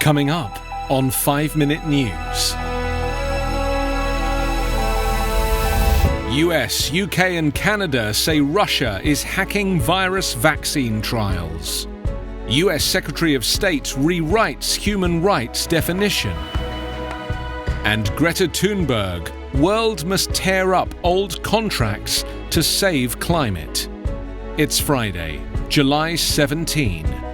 Coming up on 5-Minute News. US, UK and Canada say Russia is hacking virus vaccine trials. US Secretary of State rewrites human rights definition. And Greta Thunberg, world must tear up old contracts to save climate. It's Friday, July 17.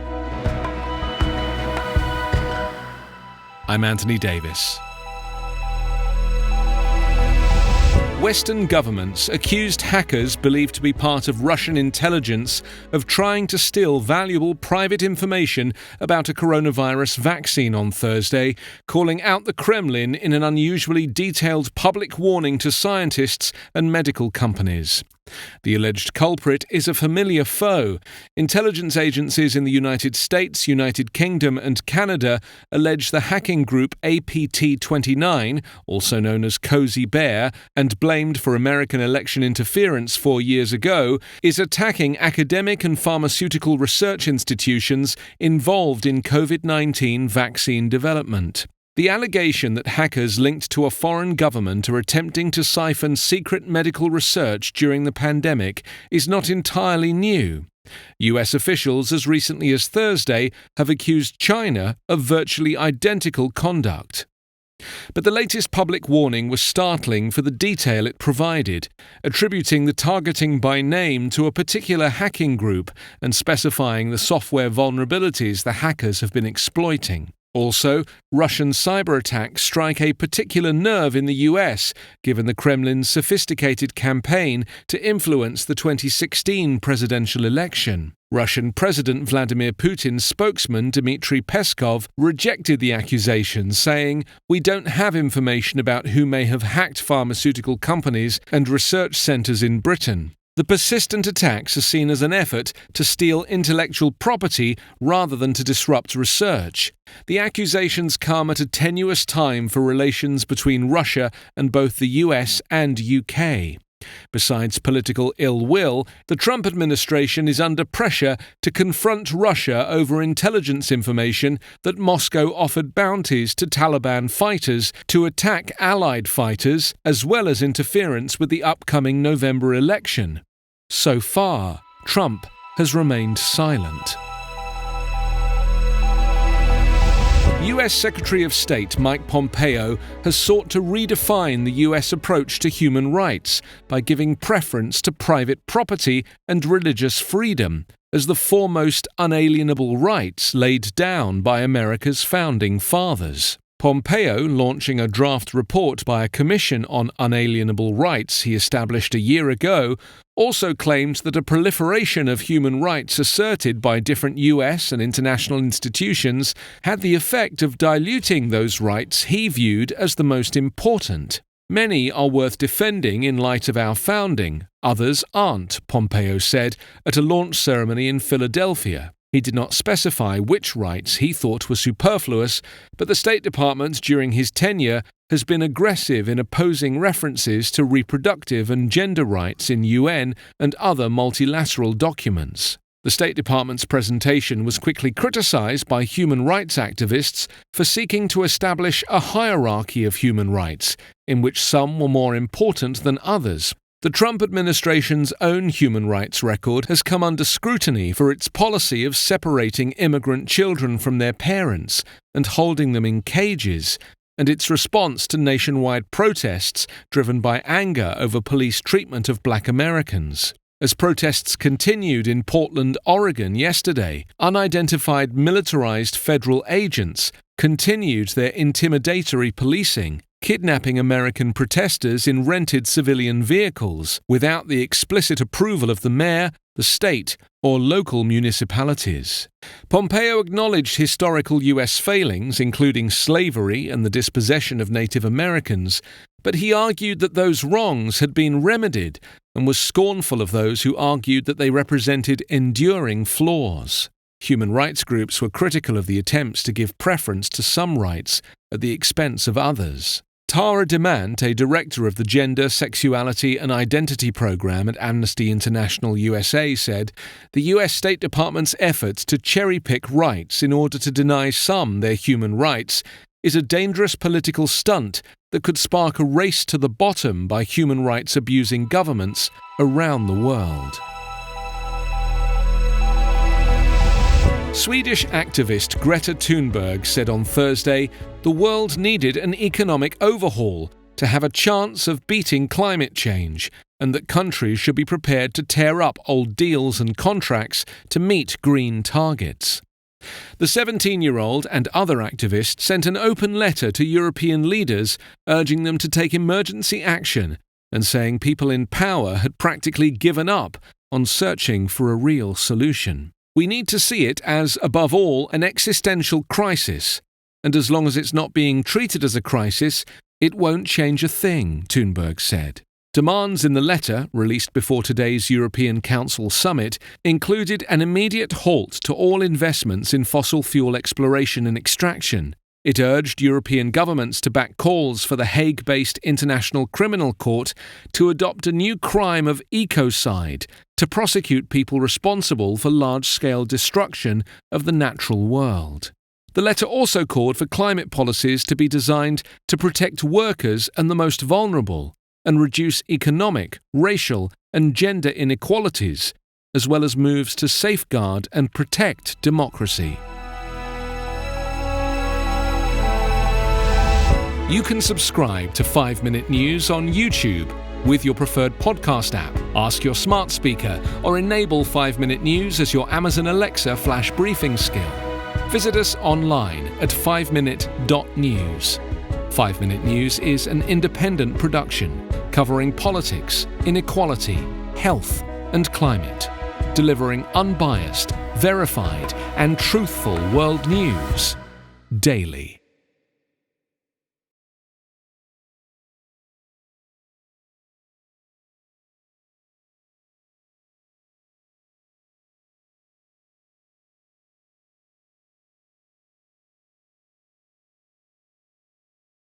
I'm Anthony Davis. Western governments accused hackers believed to be part of Russian intelligence of trying to steal valuable private information about a coronavirus vaccine on Thursday, calling out the Kremlin in an unusually detailed public warning to scientists and medical companies. The alleged culprit is a familiar foe. Intelligence agencies in the United States, United Kingdom and Canada allege the hacking group APT29, also known as Cozy Bear, and blamed for American election interference 4 years ago, is attacking academic and pharmaceutical research institutions involved in COVID-19 vaccine development. The allegation that hackers linked to a foreign government are attempting to siphon secret medical research during the pandemic is not entirely new. US officials, as recently as Thursday, have accused China of virtually identical conduct. But the latest public warning was startling for the detail it provided, attributing the targeting by name to a particular hacking group and specifying the software vulnerabilities the hackers have been exploiting. Also, Russian cyber attacks strike a particular nerve in the US, given the Kremlin's sophisticated campaign to influence the 2016 presidential election. Russian President Vladimir Putin's spokesman Dmitry Peskov rejected the accusations, saying, "We don't have information about who may have hacked pharmaceutical companies and research centres in Britain." The persistent attacks are seen as an effort to steal intellectual property rather than to disrupt research. The accusations come at a tenuous time for relations between Russia and both the US and UK. Besides political ill will, the Trump administration is under pressure to confront Russia over intelligence information that Moscow offered bounties to Taliban fighters to attack allied fighters, as well as interference with the upcoming November election. So far, Trump has remained silent. US Secretary of State Mike Pompeo has sought to redefine the US approach to human rights by giving preference to private property and religious freedom as the foremost unalienable rights laid down by America's founding fathers. Pompeo, launching a draft report by a commission on unalienable rights he established a year ago, also claimed that a proliferation of human rights asserted by different US and international institutions had the effect of diluting those rights he viewed as the most important. Many are worth defending in light of our founding, others aren't, Pompeo said at a launch ceremony in Philadelphia. He did not specify which rights he thought were superfluous, but the State Department during his tenure has been aggressive in opposing references to reproductive and gender rights in UN and other multilateral documents. The State Department's presentation was quickly criticized by human rights activists for seeking to establish a hierarchy of human rights, in which some were more important than others. The Trump administration's own human rights record has come under scrutiny for its policy of separating immigrant children from their parents and holding them in cages, and its response to nationwide protests driven by anger over police treatment of Black Americans. As protests continued in Portland, Oregon yesterday, unidentified militarized federal agents continued their intimidatory policing, kidnapping American protesters in rented civilian vehicles without the explicit approval of the mayor, the state, or local municipalities. Pompeo acknowledged historical US failings, including slavery and the dispossession of Native Americans, but he argued that those wrongs had been remedied and was scornful of those who argued that they represented enduring flaws. Human rights groups were critical of the attempts to give preference to some rights at the expense of others. Tara Demant, a director of the Gender, Sexuality and Identity Program at Amnesty International USA, said the US State Department's efforts to cherry-pick rights in order to deny some their human rights is a dangerous political stunt that could spark a race to the bottom by human rights abusing governments around the world. Swedish activist Greta Thunberg said on Thursday the world needed an economic overhaul to have a chance of beating climate change, and that countries should be prepared to tear up old deals and contracts to meet green targets. The 17-year-old and other activists sent an open letter to European leaders urging them to take emergency action and saying people in power had practically given up on searching for a real solution. We need to see it as, above all, an existential crisis, and as long as it's not being treated as a crisis, it won't change a thing, Thunberg said. Demands in the letter, released before today's European Council summit, included an immediate halt to all investments in fossil fuel exploration and extraction. It urged European governments to back calls for the Hague-based International Criminal Court to adopt a new crime of ecocide to prosecute people responsible for large-scale destruction of the natural world. The letter also called for climate policies to be designed to protect workers and the most vulnerable and reduce economic, racial, and gender inequalities, as well as moves to safeguard and protect democracy. You can subscribe to 5-Minute News on YouTube with your preferred podcast app. Ask your smart speaker or enable 5-Minute News as your Amazon Alexa flash briefing skill. Visit us online at 5minute.news. 5-Minute News is an independent production covering politics, inequality, health, and climate, delivering unbiased, verified, and truthful world news daily.